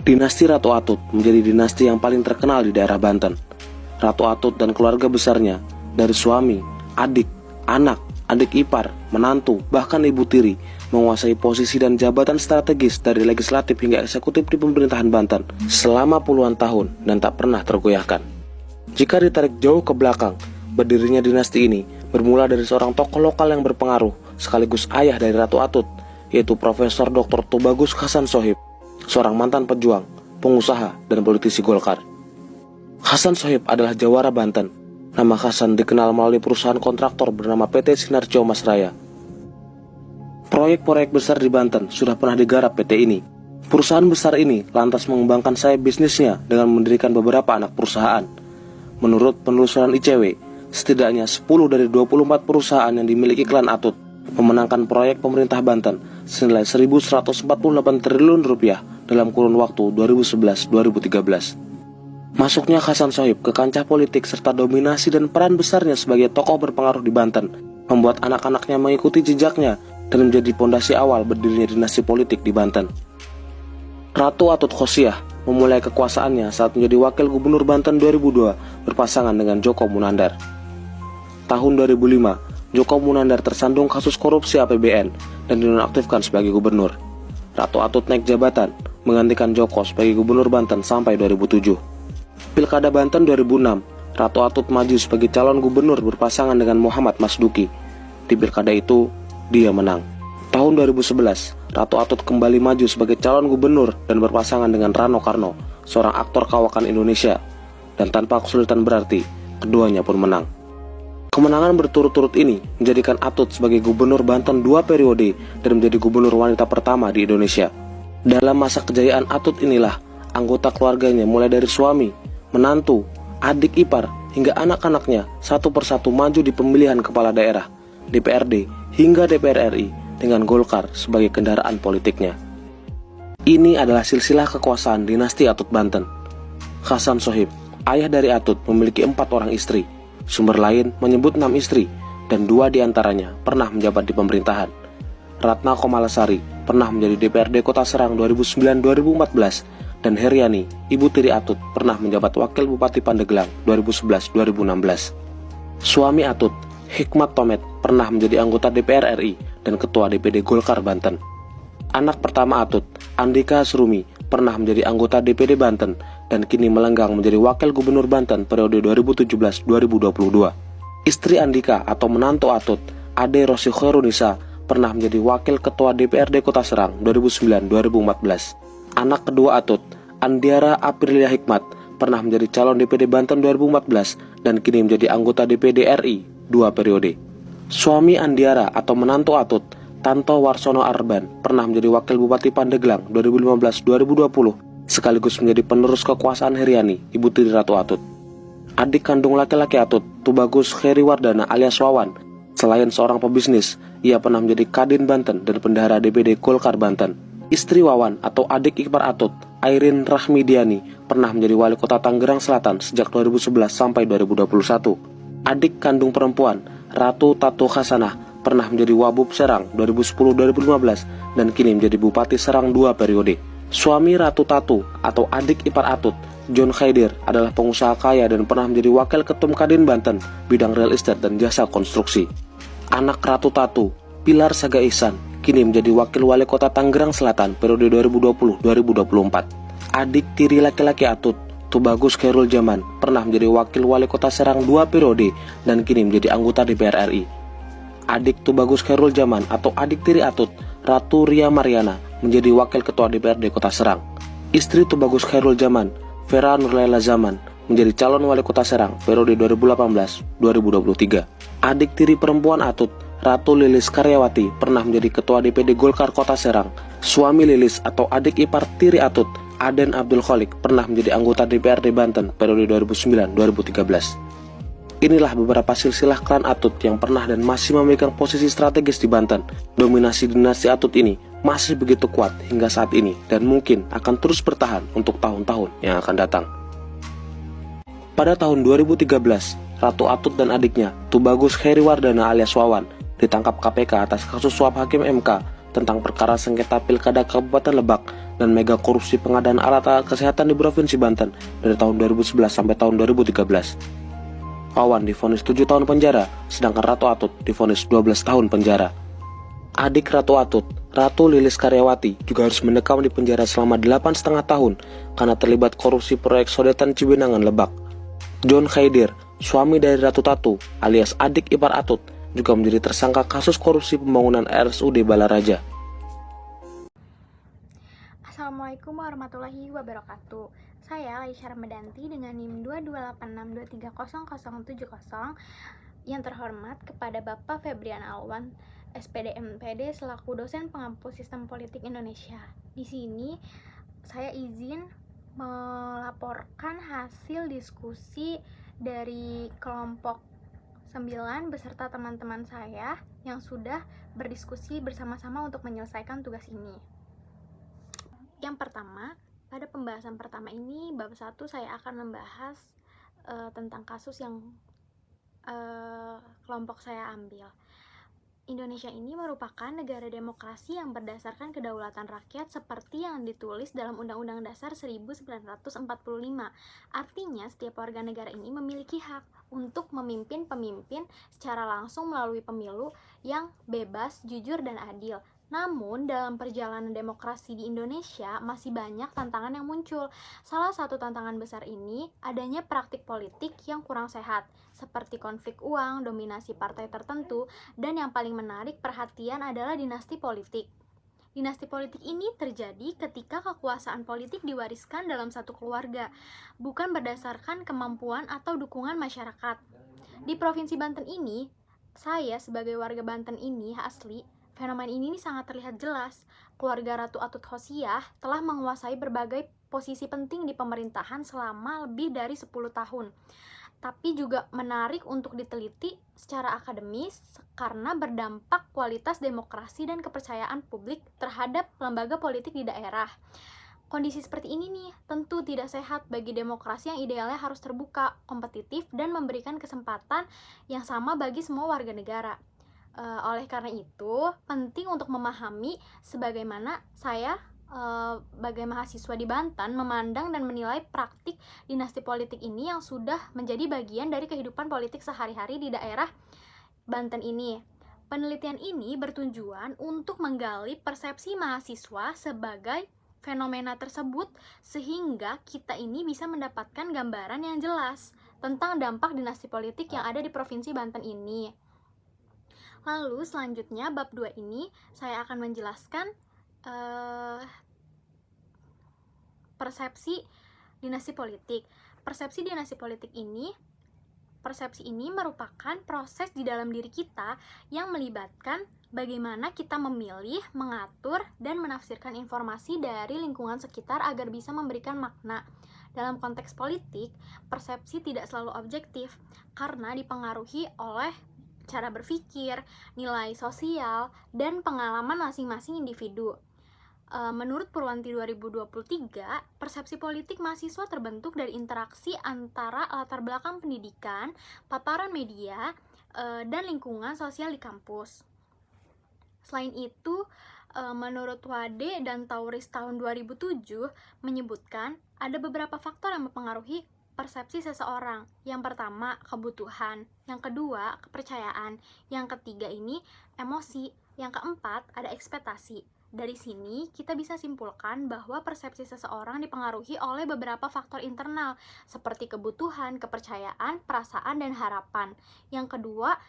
Dinasti Ratu Atut menjadi dinasti yang paling terkenal di daerah Banten. Ratu Atut dan keluarga besarnya, dari suami, adik, anak, adik ipar, menantu, bahkan ibu tiri, menguasai posisi dan jabatan strategis dari legislatif hingga eksekutif di pemerintahan Banten selama puluhan tahun dan tak pernah tergoyahkan. Jika ditarik jauh ke belakang, berdirinya dinasti ini bermula dari seorang tokoh lokal yang berpengaruh sekaligus ayah dari Ratu Atut, yaitu Profesor Dr. Tubagus Hasan Sohib, seorang mantan pejuang, pengusaha, dan politisi Golkar. Hasan Sohib adalah jawara Banten. Nama Hasan dikenal melalui perusahaan kontraktor bernama PT Sinarjo Mas Raya. Proyek-proyek besar di Banten sudah pernah digarap PT ini. Perusahaan besar ini lantas mengembangkan sayap bisnisnya dengan mendirikan beberapa anak perusahaan. Menurut penelusuran ICW, setidaknya 10 dari 24 perusahaan yang dimiliki klan Atut memenangkan proyek pemerintah Banten senilai 1.148 triliun rupiah dalam kurun waktu 2011-2013. Masuknya Hasan Sohib ke kancah politik serta dominasi dan peran besarnya sebagai tokoh berpengaruh di Banten membuat anak-anaknya mengikuti jejaknya dan menjadi pondasi awal berdirinya dinasti politik di Banten. Ratu Atut Khosyah memulai kekuasaannya saat menjadi wakil gubernur Banten 2002 berpasangan dengan Joko Munandar. Tahun 2005, Joko Munandar tersandung kasus korupsi APBN dan dinonaktifkan sebagai gubernur. Ratu Atut naik jabatan, menggantikan Joko sebagai gubernur Banten sampai 2007. Pilkada Banten 2006, Ratu Atut maju sebagai calon gubernur berpasangan dengan Muhammad Masduki. Di pilkada itu, dia menang. Tahun 2011, Ratu Atut kembali maju sebagai calon gubernur dan berpasangan dengan Rano Karno, seorang aktor kawakan Indonesia. Dan tanpa kesulitan berarti, keduanya pun menang. Kemenangan berturut-turut ini menjadikan Atut sebagai gubernur Banten 2 periode dan menjadi gubernur wanita pertama di Indonesia. Dalam masa kejayaan Atut inilah, anggota keluarganya mulai dari suami, menantu, adik ipar, hingga anak-anaknya satu persatu maju di pemilihan kepala daerah, DPRD, hingga DPR RI dengan Golkar sebagai kendaraan politiknya. Ini adalah silsilah kekuasaan dinasti Atut Banten. Hasan Sohib, ayah dari Atut, memiliki 4 orang istri. Sumber lain menyebut 6 istri, dan 2 diantaranya pernah menjabat di pemerintahan. Ratna Komalasari pernah menjadi DPRD Kota Serang 2009-2014, dan Heriani, ibu tiri Atut, pernah menjabat Wakil Bupati Pandeglang 2011-2016. Suami Atut, Hikmat Tomet, pernah menjadi anggota DPR RI dan Ketua DPD Golkar Banten. Anak pertama Atut, Andika Surumi, pernah menjadi anggota DPD Banten dan kini melenggang menjadi Wakil Gubernur Banten periode 2017-2022. Istri Andika atau menantu Atut, Ade Rosi Khairunisa, pernah menjadi Wakil Ketua DPRD Kota Serang 2009-2014. Anak kedua Atut, Andiara Aprilia Hikmat, pernah menjadi calon DPD Banten 2014 dan kini menjadi anggota DPD RI 2 periode. Suami Andiara atau menantu Atut, Tanto Warsono Arban, pernah menjadi Wakil Bupati Pandeglang 2015-2020 sekaligus menjadi penerus kekuasaan Heriani, ibu tiri Ratu Atut. Adik kandung laki-laki Atut, Tubagus Heriwardana alias Wawan, selain seorang pebisnis, ia pernah menjadi Kadin Banten dan bendahara DPD Golkar Banten. Istri Wawan atau adik ipar Atut, Airin Rahmidiani, pernah menjadi wali kota Tangerang Selatan sejak 2011 sampai 2021. Adik kandung perempuan, Ratu Tatu Hasanah, pernah menjadi Wabub Serang 2010-2015 dan kini menjadi Bupati Serang 2 periode. Suami Ratu Tatu atau adik ipar Atut, John Khaidir, adalah pengusaha kaya dan pernah menjadi Wakil Ketum Kadin Banten, bidang real estate dan jasa konstruksi. Anak Ratu Tatu, Pilar Saga Ihsan, kini menjadi Wakil Wali Kota Tangerang Selatan periode 2020-2024. Adik tiri laki-laki Atut, Tubagus Khairul Zaman, pernah menjadi Wakil Wali Kota Serang 2 periode dan kini menjadi anggota DPR RI. Adik Tubagus Khairul Zaman atau adik tiri Atut, Ratu Ria Mariana, menjadi Wakil Ketua DPRD Kota Serang. Istri Tubagus Khairul Zaman, Vera Nurlaila Zaman, menjadi calon Wali Kota Serang periode 2018-2023. Adik tiri perempuan Atut, Ratu Lilis Karyawati, pernah menjadi Ketua DPD Golkar Kota Serang. Suami Lilis atau adik ipar tiri Atut, Aden Abdul Kholik, pernah menjadi anggota DPRD Banten periode 2009-2013. Inilah beberapa silsilah klan Atut yang pernah dan masih memegang posisi strategis di Banten. Dominasi dinasti Atut ini masih begitu kuat hingga saat ini dan mungkin akan terus bertahan untuk tahun-tahun yang akan datang. Pada tahun 2013, Ratu Atut dan adiknya, Tubagus Heriwardana alias Wawan, ditangkap KPK atas kasus suap Hakim MK tentang perkara sengketa Pilkada Kabupaten Lebak dan mega korupsi pengadaan alat-alat kesehatan di Provinsi Banten dari tahun 2011 sampai tahun 2013. Wawan divonis 7 tahun penjara, sedangkan Ratu Atut divonis 12 tahun penjara. Adik Ratu Atut, Ratu Lilis Karyawati, juga harus mendekam di penjara selama 8,5 tahun karena terlibat korupsi proyek Sodetan Cibinangan Lebak. John Khaidir, suami dari Ratu Tatu alias adik ipar Atut, juga menjadi tersangka kasus korupsi pembangunan RSUD Balaraja. Assalamualaikum warahmatullahi wabarakatuh. Saya Laisya Ramadanti dengan NIM 22862300070. Yang terhormat kepada Bapak Febrian Alwan, SPD MPD selaku dosen pengampu Sistem Politik Indonesia. Di sini saya izin melaporkan hasil diskusi dari kelompok 9 beserta teman-teman saya yang sudah berdiskusi bersama-sama untuk menyelesaikan tugas ini. Yang pertama, pada pembahasan pertama ini, bab 1 saya akan membahas tentang kasus yang kelompok saya ambil. Indonesia ini merupakan negara demokrasi yang berdasarkan kedaulatan rakyat seperti yang ditulis dalam Undang-Undang Dasar 1945. Artinya, setiap warga negara ini memiliki hak untuk memimpin pemimpin secara langsung melalui pemilu yang bebas, jujur, dan adil. Namun, dalam perjalanan demokrasi di Indonesia masih banyak tantangan yang muncul. Salah satu tantangan besar ini adanya praktik politik yang kurang sehat, seperti konflik uang, dominasi partai tertentu, dan yang paling menarik perhatian adalah dinasti politik. Dinasti politik ini terjadi ketika kekuasaan politik diwariskan dalam satu keluarga, bukan berdasarkan kemampuan atau dukungan masyarakat. Di Provinsi Banten ini, saya sebagai warga Banten ini asli, fenomena ini sangat terlihat jelas. Keluarga Ratu Atut Khoziah telah menguasai berbagai posisi penting di pemerintahan selama lebih dari 10 tahun. Tapi juga menarik untuk diteliti secara akademis karena berdampak kualitas demokrasi dan kepercayaan publik terhadap lembaga politik di daerah. Kondisi seperti ini nih tentu tidak sehat bagi demokrasi yang idealnya harus terbuka, kompetitif, dan memberikan kesempatan yang sama bagi semua warga negara. Oleh karena itu, penting untuk memahami sebagaimana saya sebagai mahasiswa di Banten memandang dan menilai praktik dinasti politik ini yang sudah menjadi bagian dari kehidupan politik sehari-hari di daerah Banten ini. Penelitian ini bertujuan untuk menggali persepsi mahasiswa sebagai fenomena tersebut sehingga kita ini bisa mendapatkan gambaran yang jelas tentang dampak dinasti politik yang ada di Provinsi Banten ini. Lalu selanjutnya bab 2 ini saya akan menjelaskan persepsi dinasti politik. Persepsi ini merupakan proses di dalam diri kita yang melibatkan bagaimana kita memilih, mengatur, dan menafsirkan informasi dari lingkungan sekitar agar bisa memberikan makna. Dalam konteks politik, persepsi tidak selalu objektif karena dipengaruhi oleh cara berpikir, nilai sosial, dan pengalaman masing-masing individu. Menurut Purwanti 2023, persepsi politik mahasiswa terbentuk dari interaksi antara latar belakang pendidikan, paparan media, dan lingkungan sosial di kampus. Selain itu, menurut Wade dan Tauris tahun 2007 menyebutkan ada beberapa faktor yang mempengaruhi persepsi seseorang. Yang pertama, kebutuhan. Yang kedua, kepercayaan. Yang ketiga ini, emosi. Yang keempat, ada ekspektasi. Dari sini, kita bisa simpulkan bahwa persepsi seseorang dipengaruhi oleh beberapa faktor internal, seperti kebutuhan, kepercayaan, perasaan, dan harapan. Yang kedua,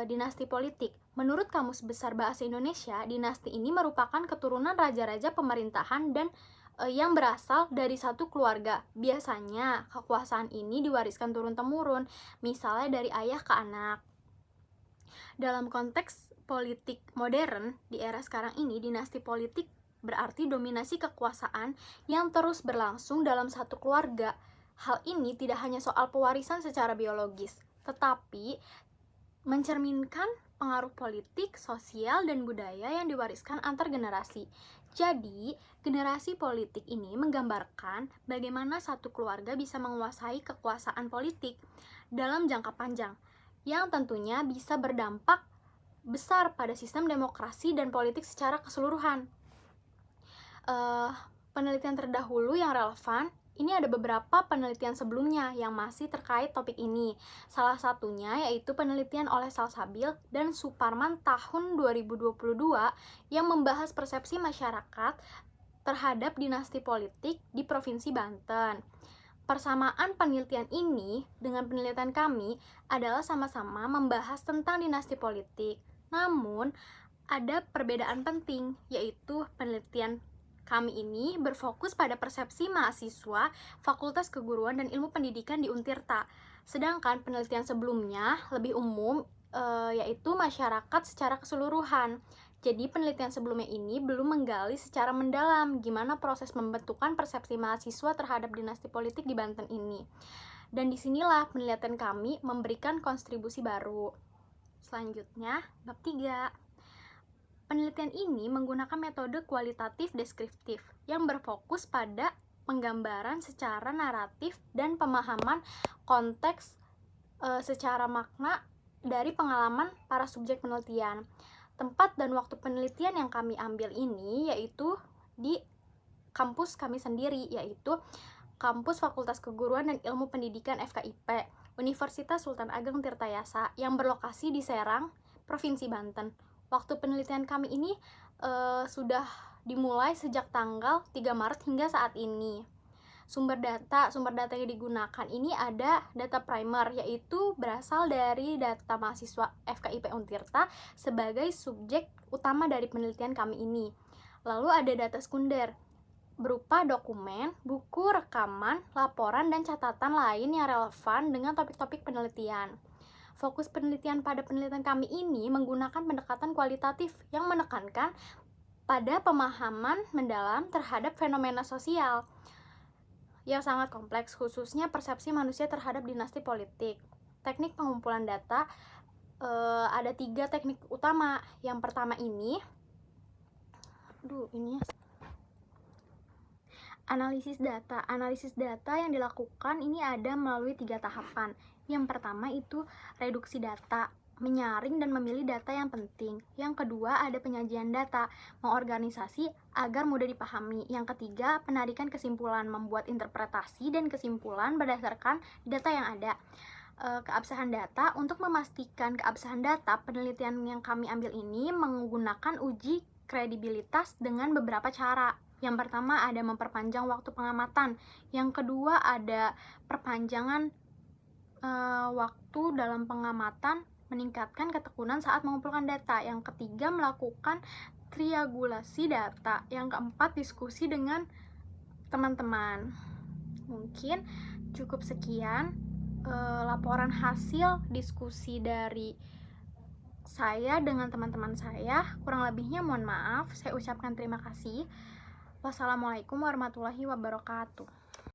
dinasti politik. Menurut Kamus Besar Bahasa Indonesia, dinasti ini merupakan keturunan raja-raja pemerintahan dan yang berasal dari satu keluarga. Biasanya kekuasaan ini diwariskan turun-temurun, misalnya dari ayah ke anak. Dalam konteks politik modern di era sekarang ini, dinasti politik berarti dominasi kekuasaan yang terus berlangsung dalam satu keluarga. Hal ini tidak hanya soal pewarisan secara biologis, tetapi mencerminkan pengaruh politik, sosial, dan budaya yang diwariskan antar generasi. Jadi, generasi politik ini menggambarkan bagaimana satu keluarga bisa menguasai kekuasaan politik dalam jangka panjang, yang tentunya bisa berdampak besar pada sistem demokrasi dan politik secara keseluruhan. Penelitian terdahulu yang relevan, ini ada beberapa penelitian sebelumnya yang masih terkait topik ini. Salah satunya yaitu penelitian oleh Salsabil dan Suparman tahun 2022 yang membahas persepsi masyarakat terhadap dinasti politik di Provinsi Banten. Persamaan penelitian ini dengan penelitian kami adalah sama-sama membahas tentang dinasti politik. Namun, ada perbedaan penting, yaitu penelitian kami ini berfokus pada persepsi mahasiswa Fakultas Keguruan dan Ilmu Pendidikan di Untirta. Sedangkan penelitian sebelumnya lebih umum, yaitu masyarakat secara keseluruhan. Jadi penelitian sebelumnya ini belum menggali secara mendalam gimana proses pembentukan persepsi mahasiswa terhadap dinasti politik di Banten ini. Dan disinilah penelitian kami memberikan kontribusi baru. Selanjutnya, bab 3. Penelitian ini menggunakan metode kualitatif deskriptif yang berfokus pada penggambaran secara naratif dan pemahaman konteks secara makna dari pengalaman para subjek penelitian. Tempat dan waktu penelitian yang kami ambil ini yaitu di kampus kami sendiri, yaitu Kampus Fakultas Keguruan dan Ilmu Pendidikan FKIP, Universitas Sultan Ageng Tirtayasa yang berlokasi di Serang, Provinsi Banten. Waktu penelitian kami ini sudah dimulai sejak tanggal 3 Maret hingga saat ini. Sumber data yang digunakan ini ada data primer, yaitu berasal dari data mahasiswa FKIP Untirta sebagai subjek utama dari penelitian kami ini. Lalu ada data sekunder, berupa dokumen, buku, rekaman, laporan, dan catatan lain yang relevan dengan topik-topik penelitian. Fokus penelitian pada penelitian kami ini menggunakan pendekatan kualitatif yang menekankan pada pemahaman mendalam terhadap fenomena sosial yang sangat kompleks, khususnya persepsi manusia terhadap dinasti politik. Teknik pengumpulan data, ada 3 teknik utama. Yang pertama ini, analisis data. Analisis data yang dilakukan ini ada melalui 3 tahapan. Yang pertama itu reduksi data, menyaring dan memilih data yang penting. Yang kedua ada penyajian data, mengorganisasi agar mudah dipahami. Yang ketiga penarikan kesimpulan, membuat interpretasi dan kesimpulan berdasarkan data yang ada. Keabsahan data, untuk memastikan keabsahan data, penelitian yang kami ambil ini menggunakan uji kredibilitas dengan beberapa cara. Yang pertama ada memperpanjang waktu pengamatan. Yang kedua ada perpanjangan waktu dalam pengamatan, meningkatkan ketekunan saat mengumpulkan data. Yang ketiga melakukan triangulasi data. Yang keempat diskusi dengan teman-teman. Mungkin cukup sekian laporan hasil diskusi dari saya dengan teman-teman saya. Kurang lebihnya mohon maaf, saya ucapkan terima kasih. Wassalamualaikum warahmatullahi wabarakatuh.